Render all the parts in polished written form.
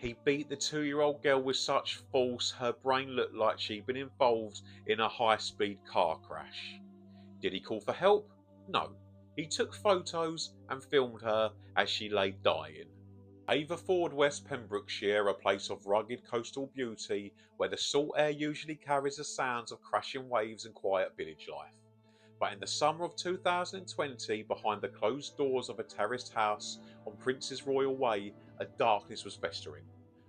He beat the 2-year-old girl with such force her brain looked like she'd been involved in a high-speed car crash. Did he call for help? No. He took photos and filmed her as she lay dying. Haverfordwest, Pembrokeshire, a place of rugged coastal beauty where the salt air usually carries the sounds of crashing waves and quiet village life. But in the summer of 2020, behind the closed doors of a terraced house on Prince's Royal Way, a darkness was festering.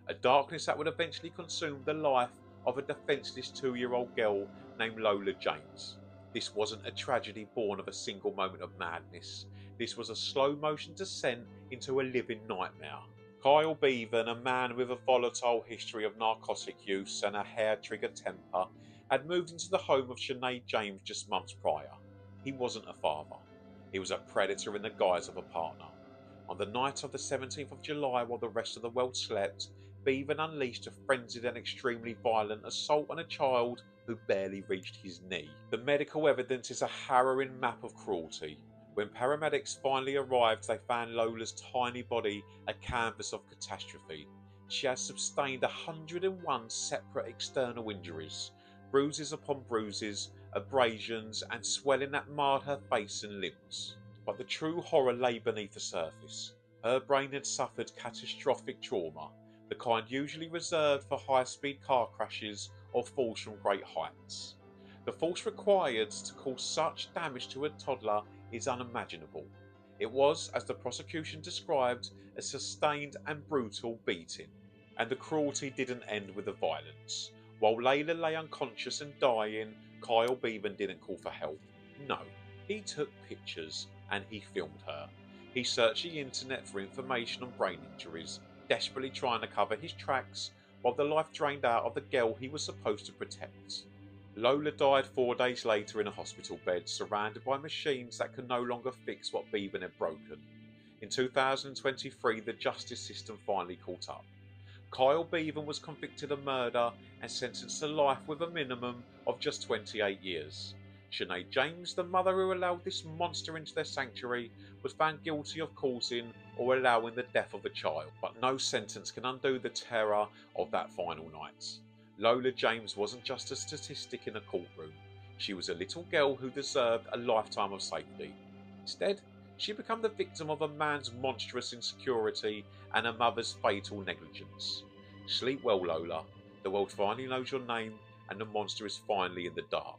A darkness that would eventually consume the life of a defenceless 2-year-old girl named Lola James. This wasn't a tragedy born of a single moment of madness. This was a slow motion descent into a living nightmare. Kyle Bevan, a man with a volatile history of narcotic use and a hair-triggered temper, had moved into the home of Sinead James just months prior. He wasn't a father. He was a predator in the guise of a partner. On the night of the 17th of July, while the rest of the world slept, Bevan unleashed a frenzied and extremely violent assault on a child who barely reached his knee. The medical evidence is a harrowing map of cruelty. When paramedics finally arrived, they found Lola's tiny body a canvas of catastrophe. She had sustained 101 separate external injuries, bruises upon bruises, abrasions and swelling that marred her face and limbs. But the true horror lay beneath the surface. Her brain had suffered catastrophic trauma, the kind usually reserved for high-speed car crashes or falls from great heights. The force required to cause such damage to a toddler is unimaginable. It was, as the prosecution described, a sustained and brutal beating. And the cruelty didn't end with the violence. While Layla lay unconscious and dying, Kyle Bevan didn't call for help. No, he took pictures and he filmed her. He searched the internet for information on brain injuries, desperately trying to cover his tracks while the life drained out of the girl he was supposed to protect. Lola died 4 days later in a hospital bed, surrounded by machines that could no longer fix what Bevan had broken. In 2023, the justice system finally caught up. Kyle Bevan was convicted of murder and sentenced to life with a minimum of just 28 years. Sinead James, the mother who allowed this monster into their sanctuary, was found guilty of causing or allowing the death of a child, but no sentence can undo the terror of that final night. Lola James wasn't just a statistic in a courtroom. She was a little girl who deserved a lifetime of safety. Instead, she became the victim of a man's monstrous insecurity and a mother's fatal negligence. Sleep well, Lola. The world finally knows your name and the monster is finally in the dark.